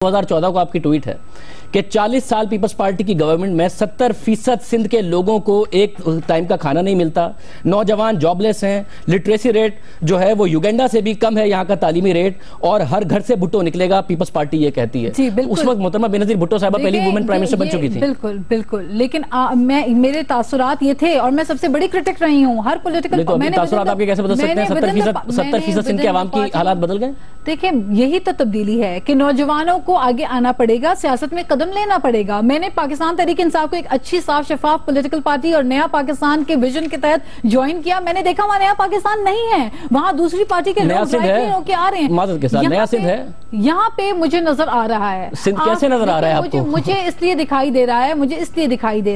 2014 کو آپ کی ٹویٹ ہے کہ 40 سال پیپلز پارٹی کی گورنمنٹ میں 70% سندھ کے لوگوں کو ایک ٹائم کا کھانا نہیں ملتا، نوجوان جاب لیس ہیں، لٹریسی ریٹ جو ہے وہ یوگینڈا سے بھی کم ہے یہاں کا تعلیمی ریٹ، اور ہر گھر سے بھٹو نکلے گا، پیپلز پارٹی یہ کہتی ہے۔ اس وقت محترمہ بینظیر بھٹو صاحبہ پہلی وومن پرائم منسٹر بن چکی تھی۔ بالکل بالکل، لیکن میرے تاثرات یہ تھے اور میں سب سے بڑی کرٹک رہی ہوں ہر پولیٹیکل۔ تاثرات آپ کے کیسے بدل سکتے ہیں؟ 70% سندھ کے عوام کی حالات بدل گئے۔ دیکھیں یہی تو تبدیلی ہے کہ نوجوانوں کو آگے آنا پڑے گا، سیاست میں قدم لینا پڑے گا۔ میں نے پاکستان تحریک انصاف کو ایک اچھی صاف شفاف پولیٹیکل پارٹی اور نیا پاکستان کے ویژن کے تحت جوائن کیا۔ میں نے دیکھا وہاں نیا پاکستان نہیں ہے، وہاں دوسری پارٹی کے لوگ ہو کے آ رہے ہیں۔ معذرت کے ساتھ نیا سندھ ہے یہاں پہ مجھے نظر آ رہا ہے۔ سندھ کیسے نظر آ رہا ہے آپ کو؟ مجھے اس لیے دکھائی دے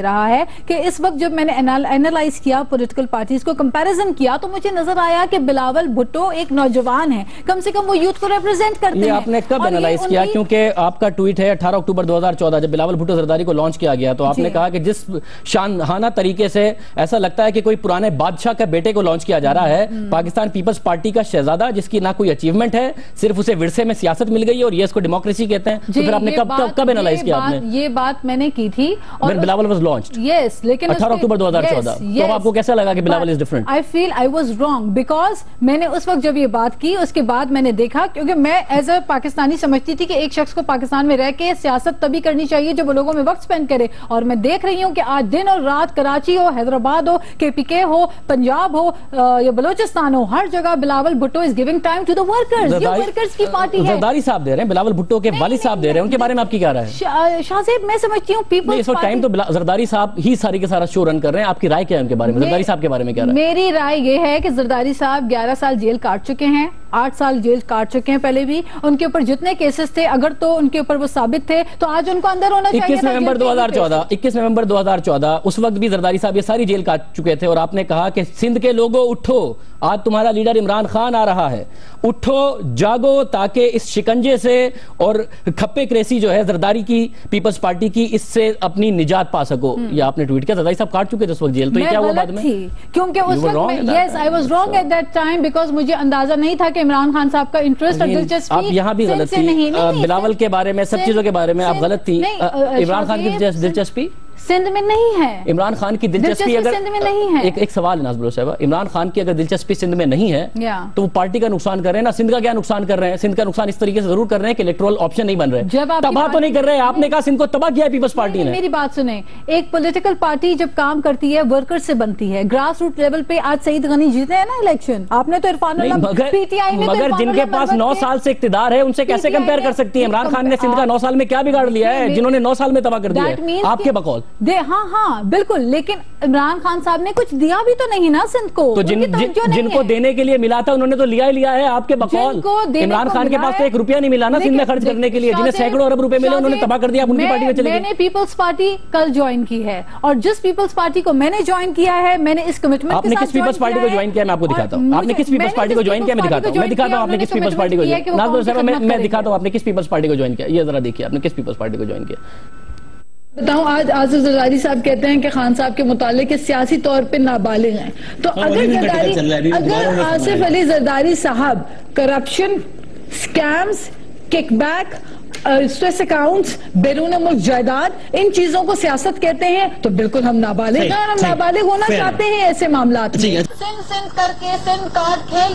رہا ہے کہ اس وقت جب میں نے اینالائز کیا پولیٹیکل پارٹیز کو کمپیریزن کیا تو مجھے نظر آیا کہ بلاول بھٹو ایک نوجوان ہے، کم سے کم وہ یوتھ کو ریپرزینٹ کرتے ہیں۔ یہ آپ نے کب اینالائز کیا؟ کیونکہ آپ کا ٹویٹ ہے 18 اکتوبر 2014 جب بلاول بھٹو زرداری کو لانچ کیا گیا تو آپ نے کہا کہ جس شانہانہ طریقے سے ایسا لگتا ہے کہ کوئی پرانے بادشاہ کا بیٹے کو لانچ کیا جا رہا ہے، پاکستان پیپلز پارٹی کا شہزادہ جس کی نہ کوئی اچیومنٹ ہے، صرف اسے ورثے میں سیاست مل گئی اور یہ اس کو ڈیموکریسی کہتے ہیں۔ تو پھر آپ نے کب اینالائز کیا؟ آپ نے یہ بات میں نے کی تھی اور بلاول واز لانچڈ یس، لیکن 18 اکتوبر 2014 تو آپ کو کیسا لگا کہ Bilawal is different? I feel I was wrong because میں نے اس وقت جب یہ بات کی اس کے بعد میں نے دیکھا، کیونکہ میں ایز اے پاکستانی سمجھتی تھی کہ ایک شخص کو پاکستان میں رہ کے سیاست تبھی کرنی چاہیے جب وہ لوگوں میں وقت سپینڈ کرے، اور میں دیکھ رہی ہوں کہ آج دن اور رات کراچی ہو، حیدرآباد ہو، KPK ہو، پنجاب ہو یا بلوچستان ہو، ہر جگہ Bilawal Bhutto is giving time to the workers۔ یہ ورکرز کی پارٹی ہے۔ زرداری صاحب دے رہے ہیں، بلاول بھٹو کے والد صاحب دے رہے ہیں، ان کے بارے میں آپ کی کیا رائے ہے؟ شاہ زیب میں سمجھتی ہوں پیپلز پارٹی ٹائم تو زرداری صاحب ہی ساری کے سارا شو رن کر رہے ہیں، آپ کی رائے کیا ہے ان کے بارے میں؟ زرداری صاحب کے بارے میں کیا رائے؟ میری رائے یہ ہے کہ زرداری صاحب 11 سال جیل کاٹ چکے ہیں، 8 سال جیل کاٹ چکے ہیں پہلے بھی، ان کے اوپر جتنے کیسز تھے اگر تو ان کے اوپر وہ ثابت تھے تو آج ان کو اندر ہونا چاہیے۔ 21 نومبر 2014 اس وقت بھی زرداری صاحب یہ ساری جیل کاٹ چکے تھے اور آپ نے کہا کہ سندھ کے لوگوں اٹھو، آج تمہارا لیڈر عمران خان آ رہا ہے، اٹھو جاگو تاکہ اس شکنجے سے اور کھپے کریسی جو ہے زرداری کی پیپلز پارٹی کی اس سے اپنی نجات پا سکو۔ یہ آپ نے ٹویٹ کیا، زرداری صاحب کاٹ چکے تھے اس وقت جیل، تو یہ کیا ہوا بعد میں؟ کیونکہ اس وقت yes I was wrong at that time because مجھے اندازہ نہیں تھا کہ عمران خان صاحب کا انٹرسٹ اور دلچسپی۔ آپ یہاں بھی غلط تھی، بلاول کے بارے میں سب چیزوں کے بارے میں آپ غلط تھی۔ عمران خان کی دلچسپی سندھ میں نہیں ہے، عمران خان کی دلچسپی اگر سندھ میں نہیں ہے۔ ایک سوال ہے ناز بلو صاحبہ، عمران خان کی اگر دلچسپی سندھ میں نہیں ہے تو وہ پارٹی کا نقصان کر رہے ہیں نا، سندھ کا کیا نقصان کر رہے ہیں؟ سندھ کا نقصان اس طریقے سے ضرور کر رہے ہیں کہ الیکٹرول آپشن نہیں بن رہے، تباہ تو نہیں کر رہے۔ آپ نے کہا سندھ کو تباہ کیا ہے پیپلز پارٹی نے۔ میری بات سنیں، ایک پولیٹیکل پارٹی جب کام کرتی ہے ورکر سے بنتی ہے، گراس روٹ لیول پہ آج سعید غنی جیتے ہیں نا الیکشن، آپ نے تو عرفان اللہ پی ٹی آئی نے مگر جن کے پاس 9 سال سے اقتدار ہے ان سے کیسے کمپیئر کر سکتی ہیں؟ عمران خان نے سندھ کا 9 سال میں کیا بگاڑ لیا ہے جنہوں نے 9 سال میں تباہ کر دیا ہے آپ کے بقول؟ ہاں بالکل، لیکن عمران خان صاحب نے کچھ دیا بھی تو نہیں نا سندھ کو۔ تو جن کو دینے کے لیے ملا تھا انہوں نے تو لیا ہی لیا ہے آپ کے بقول۔ عمران خان کے پاس تو 1 روپیہ نہیں ملا نا سندھ میں خرچ کرنے کے لیے، جنہیں سینکڑوں ارب روپے ملے انہوں نے تباہ کر دیا، ان کی پارٹی میں چلے گئے۔ میں نے پیپلز پارٹی کل جوائن کی ہے اور جس پیپلز پارٹی کو میں نے جوائن کیا ہے میں نے اس کمٹمنٹ آپ نے کس پیپلز پارٹی کو جوائن کیا میں آپ کو دکھاتا ہوں۔ آپ نے کس پیپلز پارٹی کو جوائن کیا میں دکھاتا ہوں آپ نے کس پیپلز پارٹی کو جوائن کیا، میں دکھاتا ہوں آپ نے کس پیپلز پارٹی کو جوائن کیا، یہ ذرا دیکھیے آپ نے کس پیپلز پارٹی کو جوائن کیا۔ بتاؤں آج آصف زرداری صاحب کہتے ہیں کہ خان صاحب کے متعلق کہ سیاسی طور پہ نابالغ ہیں، تو اگر آصف علی زرداری صاحب کرپشن، سکیمز، کک بیک، اسٹریس اکاؤنٹس، بیرون ملک جائیداد، ان چیزوں کو سیاست کہتے ہیں تو بالکل ہم نابالغ ہیں اور ہم نابالغ ہونا چاہتے ہیں ایسے معاملات میں۔ سندھ کر کے سندھ کارڈ کھیل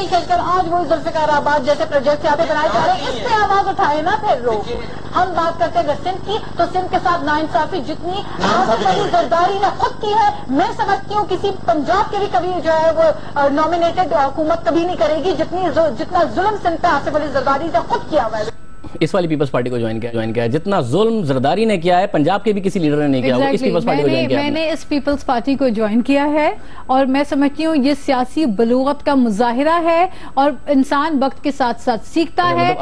کر آج وہ ذوالفقار آباد جیسے پروجیکٹ یہاں پہ بنائے جا رہے ہیں، اس پہ آواز اٹھائے نا پھر لوگ۔ ہم بات کرتے ہیں سندھ کی تو سندھ کے ساتھ ناانصافی جتنی آصف علی زرداری نے خود کی ہے، میں سمجھتی ہوں کسی پنجاب کے بھی کبھی جو ہے وہ نامینیٹڈ حکومت کبھی نہیں کرے گی جتنا ظلم سندھ پہ آصف علی زرداری نے خود کیا ہوا ہے۔ اس والی پیپلز پارٹی کو جوائن کیا ہے، جتنا ظلم زرداری نے کیا ہے پنجاب کے بھی کسی لیڈر نے نہیں کیا، اس پیپلز پارٹی کو جوائن کیا ہے۔ میں نے اس پیپلز پارٹی کو جوائن کیا ہے اور میں سمجھتی ہوں یہ سیاسی بلوغت کا مظاہرہ ہے اور انسان وقت کے ساتھ ساتھ سیکھتا ہے۔